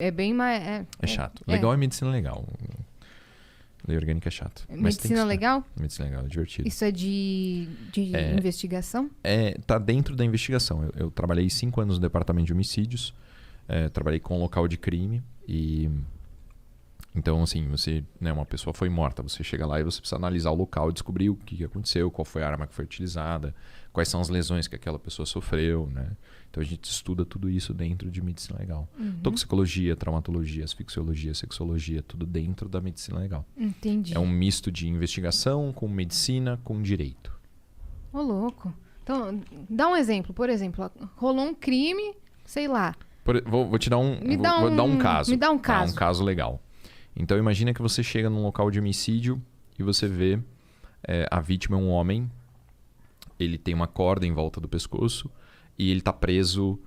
É bem mais... É chato. Legal é medicina legal. Lei orgânica é chato. Medicina legal? Medicina legal, é divertido. Isso é de investigação? Tá dentro da investigação. Eu trabalhei 5 anos no departamento de homicídios. Trabalhei com local de crime. E... Então, assim, uma pessoa foi morta. Você chega lá e você precisa analisar o local, descobrir o que aconteceu, qual foi a arma que foi utilizada, quais são as lesões que aquela pessoa sofreu, né? Então a gente estuda tudo isso dentro de medicina legal. Toxicologia, traumatologia, asfixiologia, sexologia, tudo dentro da medicina legal. Entendi. É um misto de investigação com medicina, com direito. Ô, louco. Então, dá um exemplo. Por exemplo, rolou um crime, sei lá. Vou te dar vou dar um caso. Me dá um caso. Um caso legal. Então imagina que você chega num local de homicídio e você vê a vítima é um homem, ele tem uma corda em volta do pescoço e ele está preso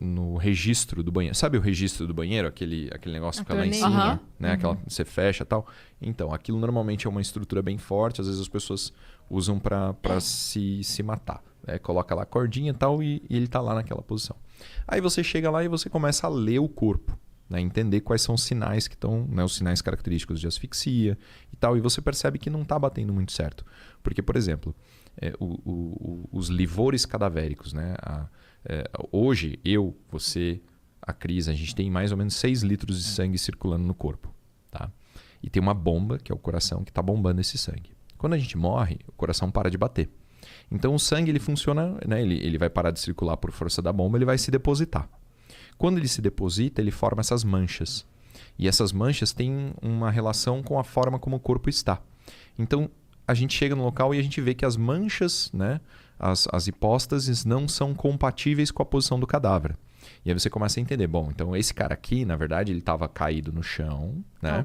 no registro do banheiro. Sabe o registro do banheiro? Aquele negócio que fica lá em cima, né? Aquela que você fecha e tal. Então, aquilo normalmente é uma estrutura bem forte, às vezes as pessoas usam para se matar. Coloca lá a cordinha e tal e ele está lá naquela posição. Aí você chega lá e você começa a ler o corpo. Entender quais são os sinais que estão, os sinais característicos de asfixia e tal, e você percebe que não está batendo muito certo. Porque, por exemplo, os livores cadavéricos, né? Hoje, você, a Cris, a gente tem mais ou menos 6 litros de sangue circulando no corpo. Tá? E tem uma bomba, que é o coração, que está bombando esse sangue. Quando a gente morre, o coração para de bater. Então o sangue ele funciona, né? Ele vai parar de circular por força da bomba, ele vai se depositar. Quando ele se deposita, ele forma essas manchas. E essas manchas têm uma relação com a forma como o corpo está. Então, a gente chega no local e a gente vê que as manchas, né, as hipóstases, não são compatíveis com a posição do cadáver. E aí você começa a entender, bom, então esse cara aqui, na verdade, ele estava caído no chão, né?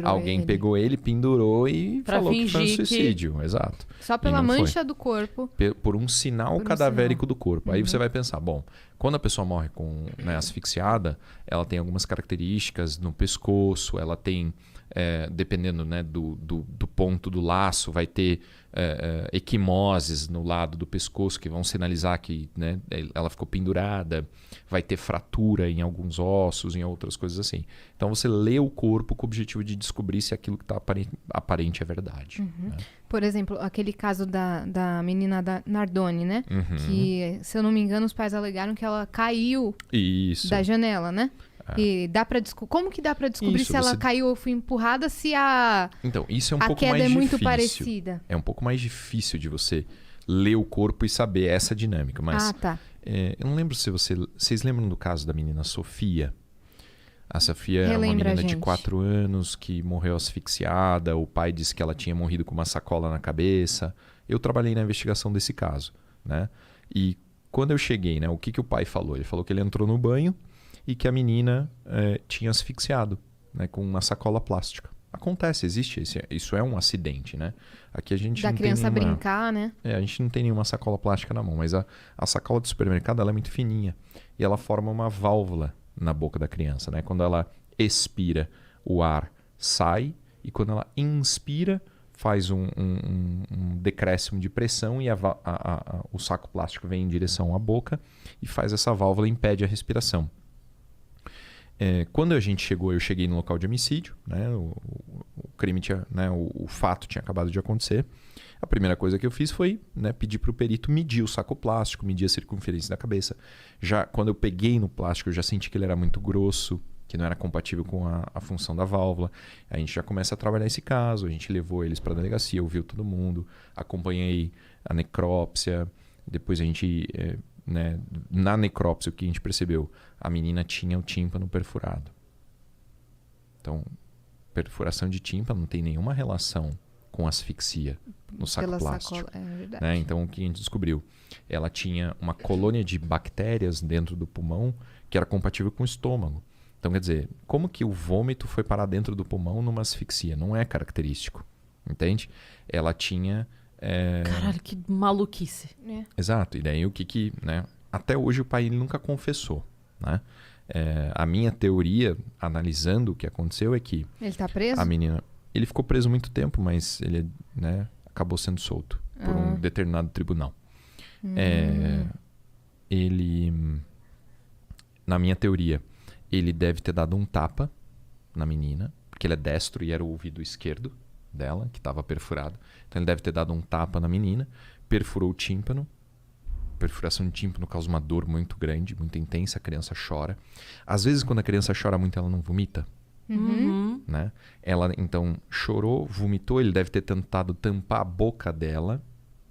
Alguém pegou ele, pendurou e falou que foi um suicídio. Exato. Só pela mancha do corpo. Por um sinal cadavérico do corpo. Aí você vai pensar, bom, quando a pessoa morre com, asfixiada, ela tem algumas características no pescoço, ela tem, dependendo, né, do ponto do laço, vai ter equimoses no lado do pescoço que vão sinalizar que, né, ela ficou pendurada, vai ter fratura em alguns ossos, em outras coisas assim. Então você lê o corpo com o objetivo de descobrir se aquilo que está aparente é verdade. Né? Por exemplo, aquele caso da menina da Nardoni, né? Que, se eu não me engano, os pais alegaram que ela caiu da janela, né? E dá pra como que dá para descobrir se ela caiu ou foi empurrada, se Então, isso é um pouco queda mais é muito difícil. parecida? É um pouco mais difícil de você ler o corpo e saber essa dinâmica. Mas eu não lembro se vocês lembram do caso da menina Sofia? A Sofia é uma menina de 4 anos que morreu asfixiada. O pai disse que ela tinha morrido com uma sacola na cabeça. Eu trabalhei na investigação desse caso, né? E quando eu cheguei, né, o que o pai falou? Ele falou que ele entrou no banho e que a menina tinha asfixiado, né, com uma sacola plástica. Acontece, existe. Isso é um acidente, né? Aqui a gente da não criança tem nenhuma, brincar, né? A gente não tem nenhuma sacola plástica na mão, mas a sacola do supermercado ela é muito fininha e ela forma uma válvula na boca da criança, né? Quando ela expira, o ar sai e quando ela inspira, faz um decréscimo de pressão e o saco plástico vem em direção à boca e faz essa válvula e impede a respiração. Quando a gente chegou, eu cheguei no local de homicídio, né? O crime tinha, né? O fato tinha acabado de acontecer. A primeira coisa que eu fiz foi, né, pedir para o perito medir o saco plástico, medir a circunferência da cabeça. Já quando eu peguei no plástico, eu já senti que ele era muito grosso, que não era compatível com a função da válvula. A gente já começa a trabalhar esse caso, a gente levou eles para a delegacia, ouviu todo mundo, acompanhei a necrópsia, depois a gente... né, na necrópsia, o que a gente percebeu? A menina tinha o tímpano perfurado. Então, perfuração de tímpano não tem nenhuma relação com asfixia no saco plástico. Sacola, é verdade. Né? Então, o que a gente descobriu? Ela tinha uma colônia de bactérias dentro do pulmão que era compatível com o estômago. Então, quer dizer, como que o vômito foi parar dentro do pulmão numa asfixia? Não é característico, entende? Ela tinha... Caralho, que maluquice. Exato. E daí o que né? Até hoje o pai ele nunca confessou, né? A minha teoria, analisando o que aconteceu, é que... Ele tá preso? A menina... Ele ficou preso muito tempo, mas ele, né, acabou sendo solto por um determinado tribunal. Ele... Na minha teoria, ele deve ter dado um tapa na menina, porque ele é destro e era o ouvido esquerdo dela, que estava perfurado. Então ele deve ter dado um tapa na menina, perfurou o tímpano. Perfuração de tímpano causa uma dor muito grande, muito intensa, a criança chora. Às vezes, quando a criança chora muito, ela não vomita. Né? Ela, então, chorou, vomitou, ele deve ter tentado tampar a boca dela,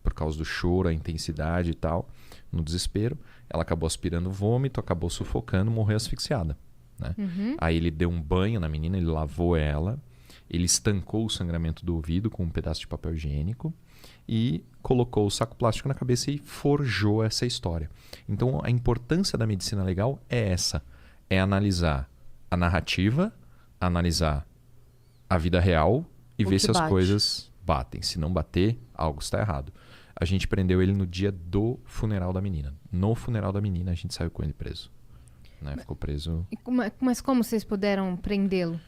por causa do choro, a intensidade e tal, no desespero. Ela acabou aspirando vômito, acabou sufocando, morreu asfixiada. Né? Aí ele deu um banho na menina, ele lavou ela, ele estancou o sangramento do ouvido com um pedaço de papel higiênico e colocou o saco plástico na cabeça e forjou essa história. Então a importância da medicina legal é essa, é analisar a narrativa, analisar a vida real e ver se as coisas batem. Se não bater, algo está errado. A gente prendeu ele no dia do funeral da menina. No funeral da menina a gente saiu com ele preso. Né? Ficou preso. Mas como vocês puderam prendê-lo?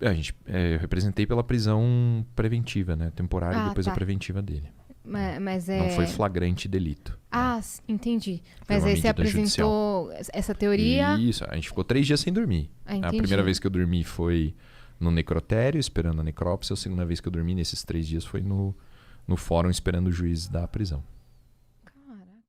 Eu representei pela prisão preventiva, né? Temporária e depois a preventiva dele. Mas não foi flagrante delito. Né? Entendi. Mas aí você apresentou essa teoria... Isso, a gente ficou 3 dias sem dormir. A primeira vez que eu dormi foi no necrotério, esperando a necrópsia. A segunda vez que eu dormi nesses 3 dias foi no fórum, esperando o juiz da prisão.